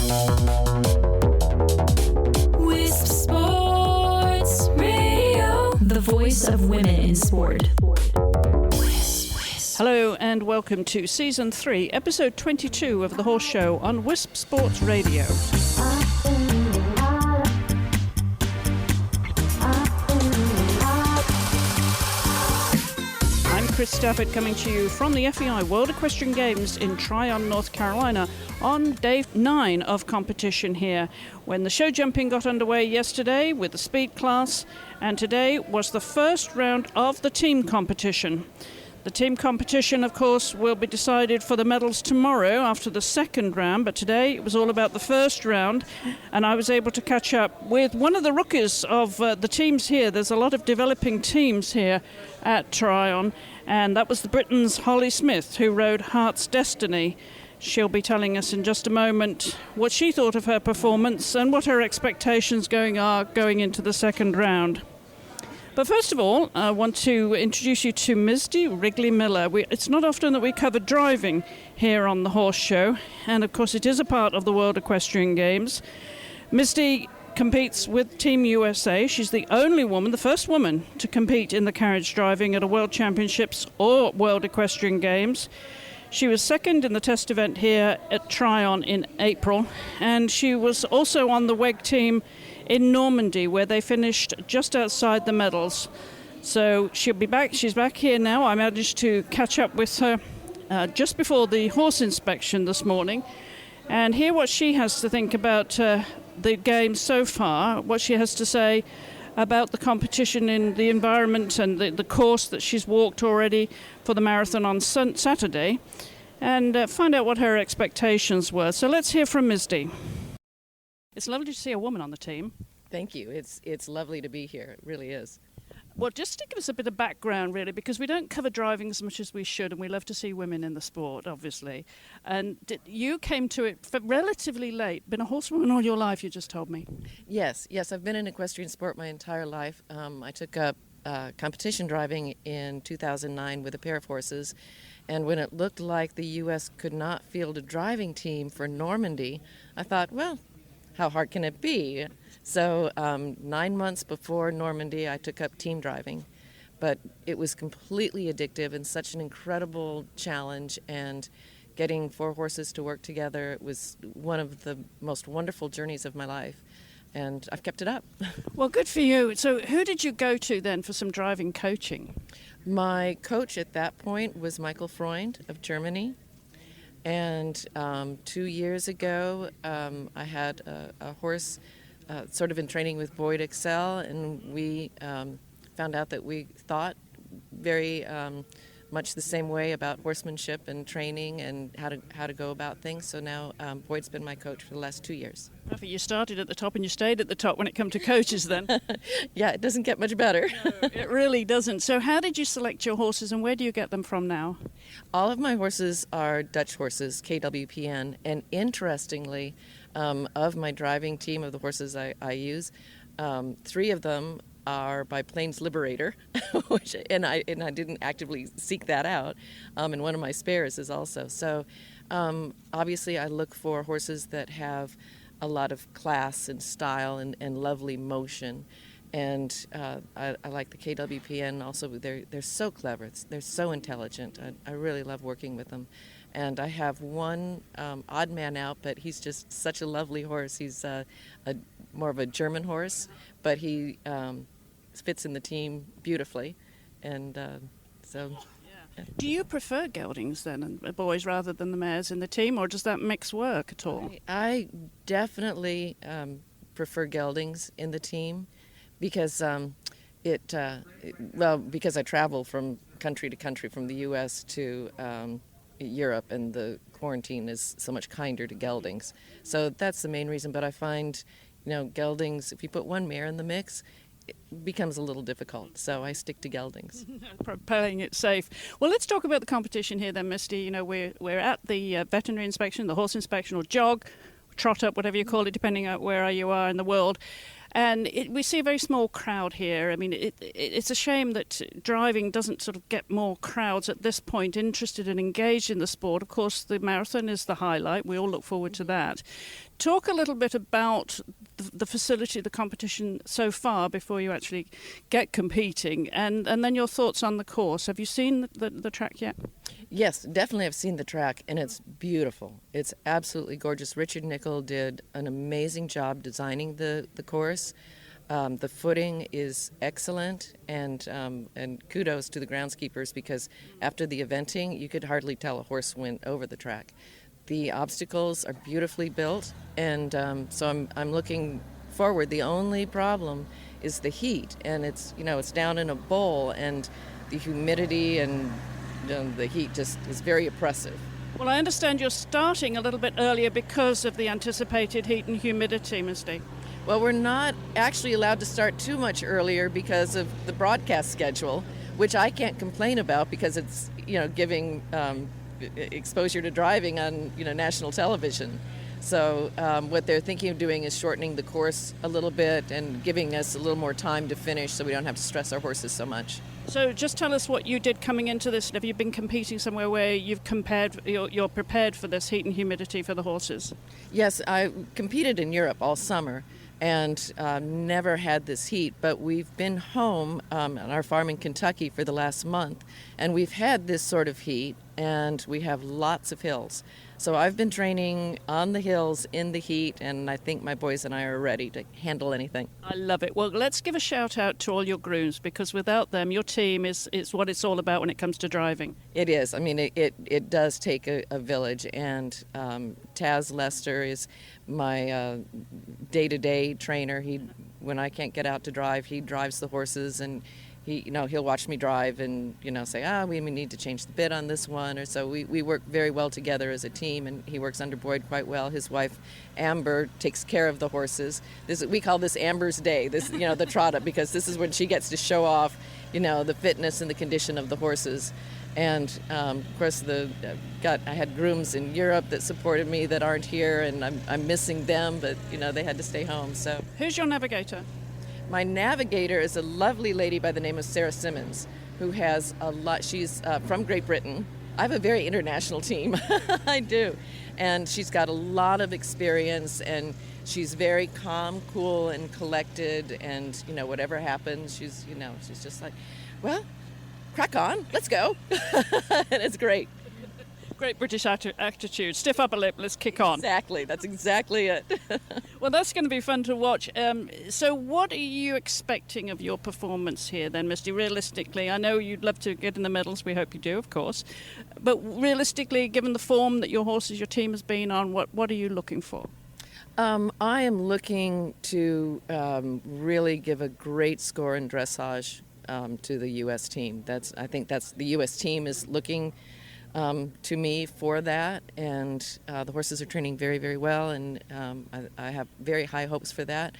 Wisp Sports Radio, the voice of women in sport. Hello and welcome to Season 3, Episode 22 of The Horse Show on Wisp Sports Radio. I'm Chris Stafford coming to you from the FEI World Equestrian Games in Tryon, North Carolina on day 9 of competition here, when the show jumping got underway yesterday with the speed class, and today was the first round of the team competition. The team competition, of course, will be decided for the medals tomorrow after the second round, but today it was all about the first round, and I was able to catch up with one of the rookies of the teams here. There's a lot of developing teams here at Tryon, and that was the Britain's Holly Smith, who rode Heart's Destiny. She'll be telling us in just a moment what she thought of her performance and what her expectations are going into the second round. But first of all, I want to introduce you to Misdee Wrigley Miller. It's not often that we cover driving here on the Horse Show, and of course it is a part of the World Equestrian Games. Misdee competes with Team USA. She's the only woman, the first woman, to compete in the carriage driving at a World Championships or World Equestrian Games. She was second in the test event here at Tryon in April, and she was also on the WEG team in Normandy, where they finished just outside the medals. So she'll be back. She's back here now. I managed to catch up with her just before the horse inspection this morning and hear what she has to think about the game so far, what she has to say about the competition in the environment and the course that she's walked already for the marathon on Saturday, and find out what her expectations were. So let's hear from Misdee. It's lovely to see a woman on the team. Thank you. It's lovely to be here. It really is. Well, just to give us a bit of background, really, because we don't cover driving as much as we should, and we love to see women in the sport, obviously. And you came to it relatively late. Been a horsewoman all your life, you just told me. Yes. I've been in equestrian sport my entire life. I took up competition driving in 2009 with a pair of horses, and when it looked like the U.S. could not field a driving team for Normandy, I thought, well, how hard can it be? So 9 months before Normandy, I took up team driving, but it was completely addictive and such an incredible challenge, and getting 4 horses to work together was one of the most wonderful journeys of my life, and I've kept it up. Well, good for you. So who did you go to then for some driving coaching? My coach at that point was Michael Freund of Germany. And 2 years ago, I had a horse sort of in training with Boyd Excel, and we found out that we thought very much the same way about horsemanship and training and how to go about things. So now Boyd's been my coach for the last 2 years. Perfect. You started at the top and you stayed at the top when it comes to coaches then. Yeah, it doesn't get much better. No, it really doesn't. So how did you select your horses and where do you get them from now? All of my horses are Dutch horses, KWPN, and interestingly, of my driving team of the horses I use, 3 of them are by Plains Liberator, and I didn't actively seek that out, and one of my spares is also. So obviously I look for horses that have a lot of class and style and lovely motion, and I like the KWPN also. They're so clever, they're so intelligent. I really love working with them. And I have one odd man out, but he's just such a lovely horse. He's more of a German horse, but he fits in the team beautifully, and so. Yeah. Do you prefer geldings then, and boys rather than the mares in the team, or does that mix work at all? I definitely prefer geldings in the team because because I travel from country to country, from the U.S. to Europe, and the quarantine is so much kinder to geldings. So that's the main reason. But I find, geldings, if you put one mare in the mix, it becomes a little difficult, so I stick to geldings. Playing it safe. Well, let's talk about the competition here then, Misty. We're at the veterinary inspection, the horse inspection, or jog, trot up, whatever you call it, depending on where you are in the world. And we see a very small crowd here. I mean, it's a shame that driving doesn't sort of get more crowds at this point interested and engaged in the sport. Of course, the marathon is the highlight. We all look forward to that. talk a little bit about the facility, the competition so far before you actually get competing, and then your thoughts on the course. Have you seen the track yet? Yes, definitely I've seen the track, and it's beautiful. It's absolutely gorgeous. Richard Nickel did an amazing job designing the course. The footing is excellent, and kudos to the groundskeepers, because after the eventing, you could hardly tell a horse went over the track. The obstacles are beautifully built, and so I'm looking forward. The only problem is the heat, and it's down in a bowl, and the humidity and the heat just is very oppressive. Well, I understand you're starting a little bit earlier because of the anticipated heat and humidity, Misdee. Well, we're not actually allowed to start too much earlier because of the broadcast schedule, which I can't complain about because it's giving exposure to driving on national television. So what they're thinking of doing is shortening the course a little bit and giving us a little more time to finish so we don't have to stress our horses so much. So just tell us what you did coming into this. Have you been competing somewhere where you're prepared for this heat and humidity for the horses? Yes, I competed in Europe all summer and never had this heat, but we've been home on our farm in Kentucky for the last month, and we've had this sort of heat, and we have lots of hills. So I've been training on the hills in the heat, and I think my boys and I are ready to handle anything. I love it. Well, let's give a shout out to all your grooms, because without them, your team is what it's all about when it comes to driving. It is. I mean, it does take a village, and Taz Lester is my day-to-day trainer. When I can't get out to drive, he drives the horses, and he'll watch me drive and say, we need to change the bit on this one, or so. We work very well together as a team, and he works under Boyd quite well. His wife Amber takes care of the horses. We call this Amber's Day, the trot up, because this is when she gets to show off the fitness and the condition of the horses. And of course I had grooms in Europe that supported me that aren't here, and I'm missing them, but they had to stay home. So who's your navigator? My navigator is a lovely lady by the name of Sarah Simmons, who has a lot. She's from Great Britain. I have a very international team. I do. And she's got a lot of experience, and she's very calm, cool, and collected, and whatever happens, she's just like, well, crack on, let's go. And it's great. Great British attitude. Stiff upper lip, let's kick on. Exactly, that's exactly it. Well, that's going to be fun to watch. So what are you expecting of your performance here then, Misty? Realistically, I know you'd love to get in the medals. We hope you do, of course. But realistically, given the form that your horses, your team has been on, what are you looking for? I am looking to really give a great score in dressage to the U.S. team. I think the U.S. team is looking to me for that, and the horses are training very, very well, and I have very high hopes for that.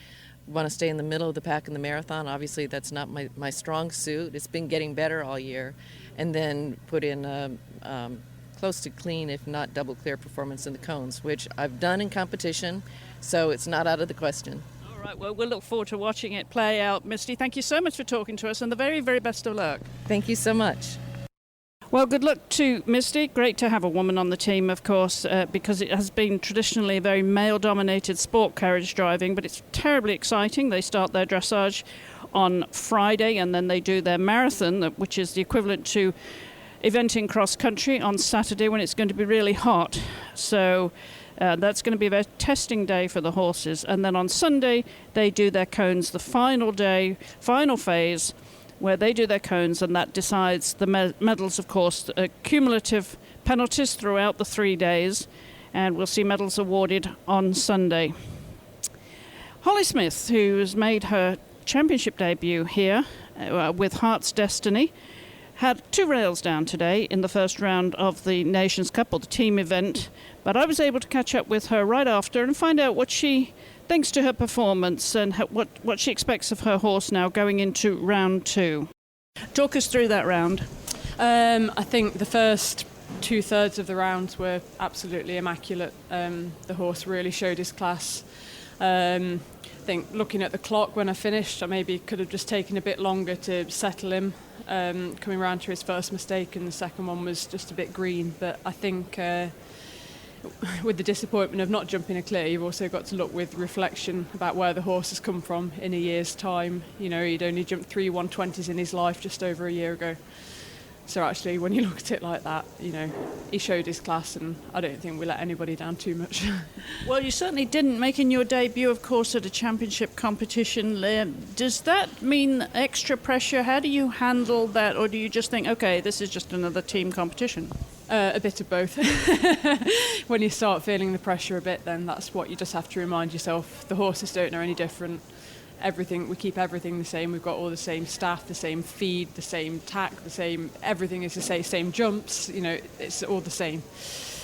Want to stay in the middle of the pack in the marathon. Obviously, that's not my strong suit. It's been getting better all year, and then put in a close to clean, if not double clear, performance in the cones, which I've done in competition, so it's not out of the question. All right, well, we'll look forward to watching it play out. Misty, thank you so much for talking to us, and the very, very best of luck. Thank you so much. Well, good luck to Misty. Great to have a woman on the team, of course, because it has been traditionally a very male-dominated sport, carriage driving, but it's terribly exciting. They start their dressage on Friday, and then they do their marathon, which is the equivalent to eventing cross-country, on Saturday when it's going to be really hot. So that's going to be their testing day for the horses. And then on Sunday, they do their cones, the final day, final phase, where they do their cones, and that decides the medals, of course, cumulative penalties throughout the 3 days, and we'll see medals awarded on Sunday. Holly Smith, who has made her championship debut here with Heart's Destiny, had 2 rails down today in the first round of the Nations Cup, or the team event, but I was able to catch up with her right after and find out what she thinks to her performance and what she expects of her horse now going into round 2. Talk us through that round. I think the first 2/3 of the rounds were absolutely immaculate. The horse really showed his class. I think looking at the clock when I finished, I maybe could have just taken a bit longer to settle him, coming round to his first mistake, and the second one was just a bit green. But I think with the disappointment of not jumping a clear, you've also got to look with reflection about where the horse has come from in a year's time. You know, he'd only jumped 3 120s in his life just over a year ago. So actually, when you look at it like that, you know, he showed his class, and I don't think we let anybody down too much. Well, you certainly didn't, making your debut, of course, at a championship competition. Does that mean extra pressure? How do you handle that? Or do you just think, okay, this is just another team competition? A bit of both. When you start feeling the pressure a bit, then that's what you just have to remind yourself. The horses don't know any different. We keep everything the same. We've got all the same staff, the same feed, the same tack, everything is the same jumps. You know, it's all the same.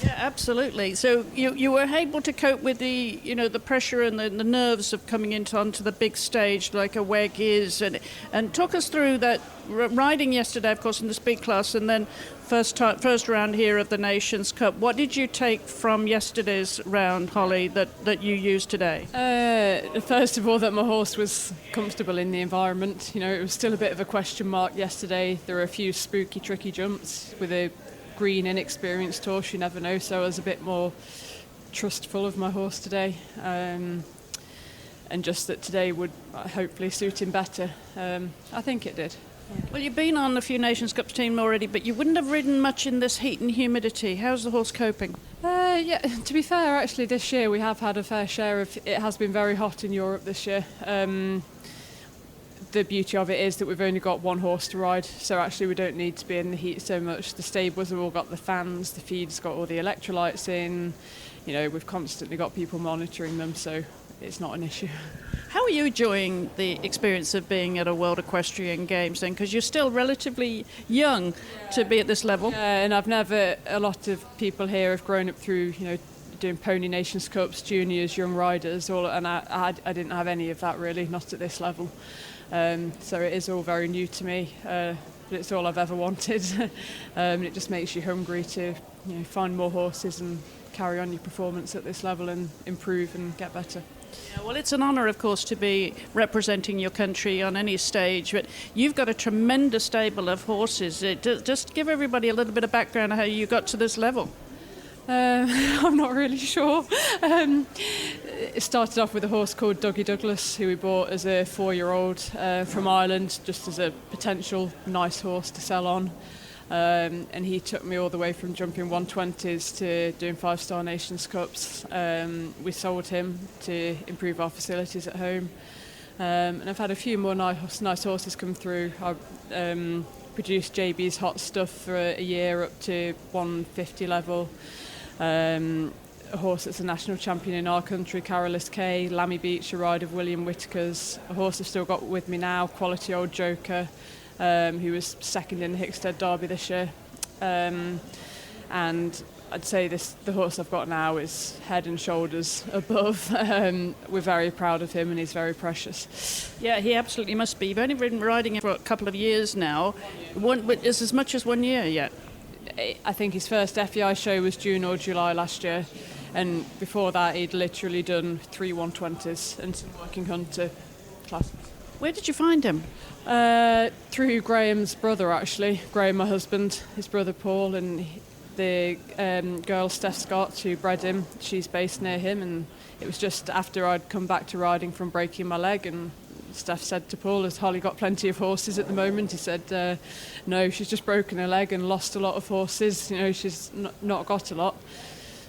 Yeah, absolutely. So you were able to cope with the pressure and the nerves of coming onto the big stage like a WEG is, and talk us through that riding yesterday, of course, in the speed class, and then first round here of the Nations Cup. What did you take from yesterday's round, Holly, that you used today? First of all, that my horse was comfortable in the environment. You know, it was still a bit of a question mark yesterday. There were a few spooky, tricky jumps with a green, inexperienced horse. You never know. So I was a bit more trustful of my horse today. And just that today would hopefully suit him better. I think it did. Well, you've been on a few Nations Cup team already, but you wouldn't have ridden much in this heat and humidity. How's the horse coping? Yeah, to be fair, actually, this year we have had a fair share of. It has been very hot in Europe this year. The beauty of it is that we've only got one horse to ride, so actually we don't need to be in the heat so much. The stables have all got the fans, the feed's got all the electrolytes in. You know, we've constantly got people monitoring them, so it's not an issue. How are you enjoying the experience of being at a World Equestrian Games then? Because you're still relatively young to be at this level. Yeah, and a lot of people here have grown up through, you know, doing Pony Nations Cups, juniors, young riders, and I didn't have any of that really, not at this level. So it is all very new to me, but it's all I've ever wanted. It just makes you hungry to, you know, find more horses and carry on your performance at this level and improve and get better. Yeah, well, it's an honour, of course, to be representing your country on any stage, but you've got a tremendous stable of horses. Just give everybody a little bit of background on how you got to this level. I'm not really sure. It started off with a horse called Dougie Douglas, who we bought as a 4-year-old from Ireland, just as a potential nice horse to sell on. And he took me all the way from jumping 120s to doing 5-star Nations Cups. We sold him to improve our facilities at home. And I've had a few more nice horses come through. I produced JB's Hot Stuff for a year up to 150 level. A horse that's a national champion in our country, Carolus K, Lammy Beach, a ride of William Whitaker's. A horse I've still got with me now, Quality Old Joker, who was second in the Hickstead Derby this year. And I'd say the horse I've got now is head and shoulders above. We're very proud of him and he's very precious. Yeah, he absolutely must be. You've only been riding him for a couple of years now. Is as much as 1 year yet? I think his first FEI show was June or July last year, and before that he'd literally done 3 120s and some working hunter classes. Where did you find him? Through Graham's brother, actually. Graham, my husband, his brother Paul, and the girl Steph Scott who bred him, she's based near him, and it was just after I'd come back to riding from breaking my leg, and Steph said to Paul, has Holly got plenty of horses at the moment? He said, no, she's just broken her leg and lost a lot of horses, you know, she's not got a lot.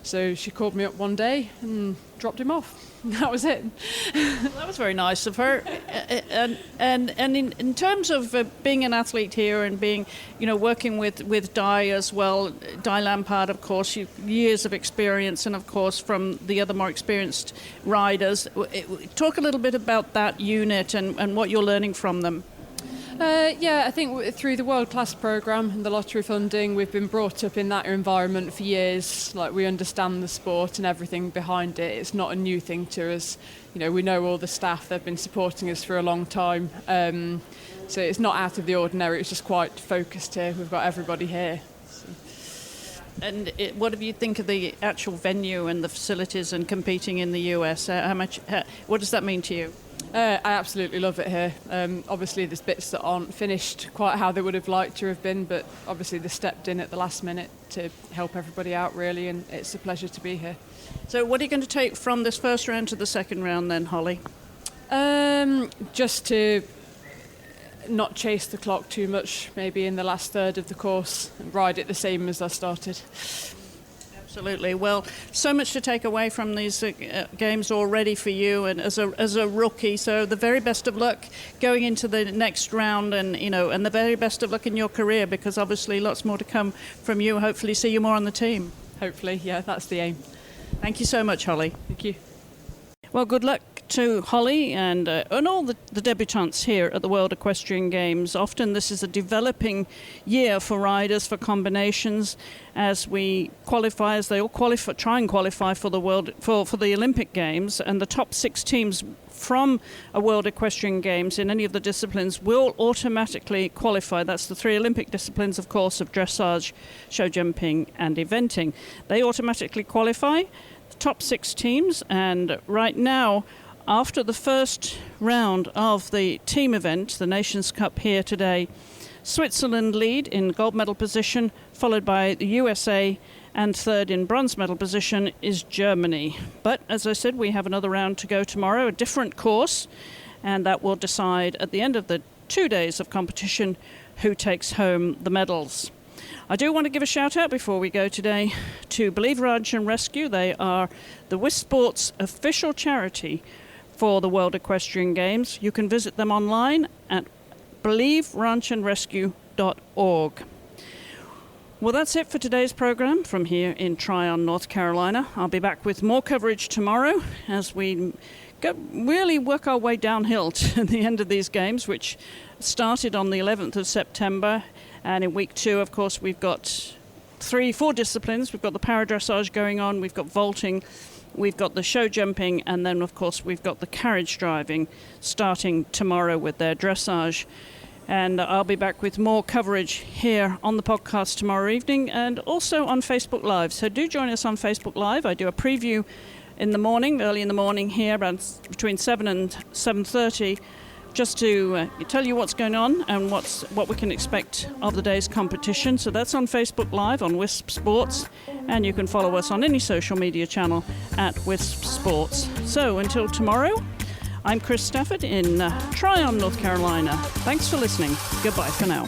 So she called me up one day and dropped him off. That was it. Well, that was very nice of her. And in terms of being an athlete here and being, you know, working with Di as well, Di Lampard, of course, years of experience, and of course from the other more experienced riders. Talk a little bit about that unit and what you're learning from them. Yeah, I think through the World Class programme and the lottery funding, we've been brought up in that environment for years. Like, we understand the sport and everything behind it. It's not a new thing to us. You know, we know all the staff. They've been supporting us for a long time. So it's not out of the ordinary. It's just quite focused here. We've got everybody here. And what do you think of the actual venue and the facilities and competing in the US? What does that mean to you? I absolutely love it here. Obviously, there's bits that aren't finished quite how they would have liked to have been, but obviously they stepped in at the last minute to help everybody out, really, and it's a pleasure to be here. So what are you going to take from this first round to the second round then, Holly? Just to not chase the clock too much, maybe in the last third of the course, and ride it the same as I started. Absolutely. Well, so much to take away from these games already for you, and as a rookie. So the very best of luck going into the next round, and and the very best of luck in your career, because obviously lots more to come from you. Hopefully, see you more on the team. Hopefully, yeah, that's the aim. Thank you so much, Holly. Thank you. Well, good luck to Holly and all the debutantes here at the World Equestrian Games. Often this is a developing year for riders, for combinations, as we qualify, as they all try and qualify for the for the Olympic Games, and the top 6 teams from a World Equestrian Games in any of the disciplines will automatically qualify. That's the 3 Olympic disciplines, of course, of dressage, show jumping and eventing. They automatically qualify. Top 6 teams, and right now, after the first round of the team event, the Nations Cup here today, Switzerland lead in gold medal position, followed by the USA, and third in bronze medal position is Germany. But as I said, we have another round to go tomorrow, a different course, and that will decide at the end of the 2 days of competition who takes home the medals. I do want to give a shout out before we go today to Believe Ranch and Rescue. They are the WISP Sports official charity for the World Equestrian Games. You can visit them online at believeranchandrescue.org. Well, that's it for today's program from here in Tryon, North Carolina. I'll be back with more coverage tomorrow as we really work our way downhill to the end of these games, which started on the 11th of September. And in week 2, of course, we've got 4 disciplines. We've got the paradressage going on, we've got vaulting, we've got the show jumping, and then, of course, we've got the carriage driving starting tomorrow with their dressage. And I'll be back with more coverage here on the podcast tomorrow evening and also on Facebook Live. So do join us on Facebook Live. I do a preview in the morning, early in the morning here, around between 7 and 7:30, just to tell you what's going on and what we can expect of the day's competition. So that's on Facebook Live on WISP Sports, and you can follow us on any social media channel at WISP Sports. So until tomorrow, I'm Chris Stafford in Tryon, North Carolina. Thanks for listening. Goodbye for now.